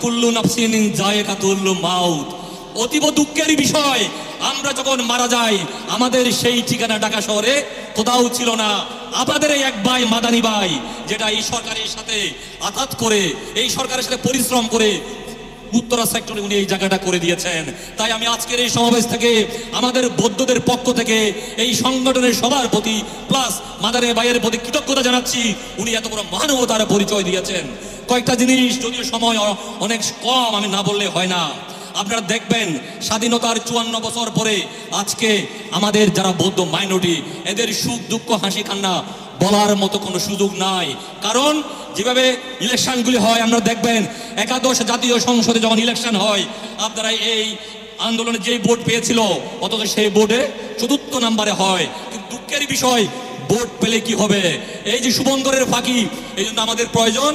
কুল্লু নাফসিন যায়কাতুল মাউত। অতীব দুঃখের বিষয়, আমরা যখন মারা যাই আমাদের সেই ঠিকানা ঢাকা শহরে কোথাও ছিল না। আমাদের এই এক ভাই মাদানী ভাই, যেটা এই সরকারের সাথে আঘাত করে, এই সরকারের সাথে পরিশ্রম করে উত্তরা সেক্টরে উনি এই জায়গাটা করে দিয়েছেন। তাই আমি আজকের এই সমাবেশ থেকে আমাদের বৌদ্ধদের পক্ষ থেকে এই সংগঠনের সবার প্রতি প্লাস মাদানী ভাইয়ের প্রতি কৃতজ্ঞতা জানাচ্ছি। উনি এত বড় মানবতার পরিচয় দিয়েছেন। কয়েকটা জিনিস, যদিও সময় অনেক কম, আমি না বললে হয় না। আপনারা দেখবেন স্বাধীনতার 54 বছর পরে আজকে আমাদের যারা বৌদ্ধ মাইনরিটি, এদের সুখ দুঃখ হাসি কান্না বলার মতো কোনো সুযোগ নাই। কারণ যেভাবে ইলেকশনগুলি হয়, আমরা দেখবেন একাদশ জাতীয় সংসদে যখন ইলেকশন হয়, আপনারা এই আন্দোলনে যে ভোট পেয়েছিল অথচ সেই ভোটে 4র্থ নম্বরে হয়। কিন্তু দুঃখের বিষয়, ভোট পেলে কি হবে? এই যে শুভঙ্করের ফাঁকি, এই জন্য আমাদের প্রয়োজন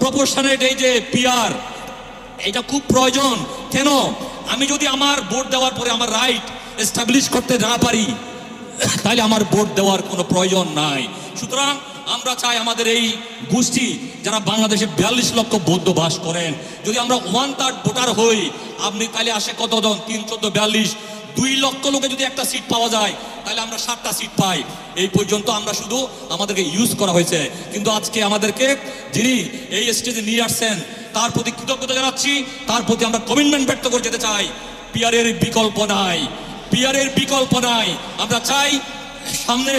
প্রপোর্শনেট, এই যে পিআর, এটা খুব প্রয়োজন। কেন? আমি যদি আমার ভোট দেওয়ার পরে আমার রাইট এস্টাবলিশ করতে না পারি, তাহলে আমার ভোট দেওয়ার কোনো প্রয়োজন নাই। সুতরাং আমরা চাই আমাদের এই গোষ্ঠী যারা বাংলাদেশে 42 লক্ষ বৌদ্ধ বাস করেন, যদি আমরা 1/3 ভোটার হই, আপনি তাহলে আসে কতজন? 3, 14, 42, 2 লক্ষ লোকে যদি একটা সিট পাওয়া যায়, তাহলে আমরা 7টা সিট পাই। এই পর্যন্ত আমরা শুধু আমাদেরকে ইউজ করা হয়েছে। কিন্তু আজকে আমাদেরকে যিনি এই স্টেজে নিয়ে আসছেন তার প্রতি কৃতজ্ঞতা জানাচ্ছি, তার প্রতি আমরা কমিটমেন্ট ব্যক্ত করে যেতে চাই। পিআরের বিকল্প নাই, পিআরের বিকল্প নাই। আমরা চাই সামনে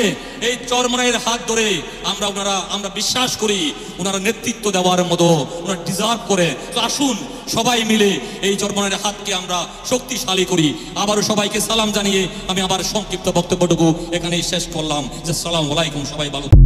এই চরমনাইয়ের হাত ধরে আমরা বিশ্বাস করি ওনারা নেতৃত্ব দেওয়ার মতো ওনারা ডিজার্ভ করে। তো আসুন সবাই মিলে এই চরমনাইয়ের হাতকে আমরা শক্তিশালী করি। আবারও সবাইকে সালাম জানিয়ে আমি আবার সংক্ষিপ্ত বক্তব্যটুকু এখানেই শেষ করলাম। যে আসসালামু আলাইকুম, সবাই ভালো।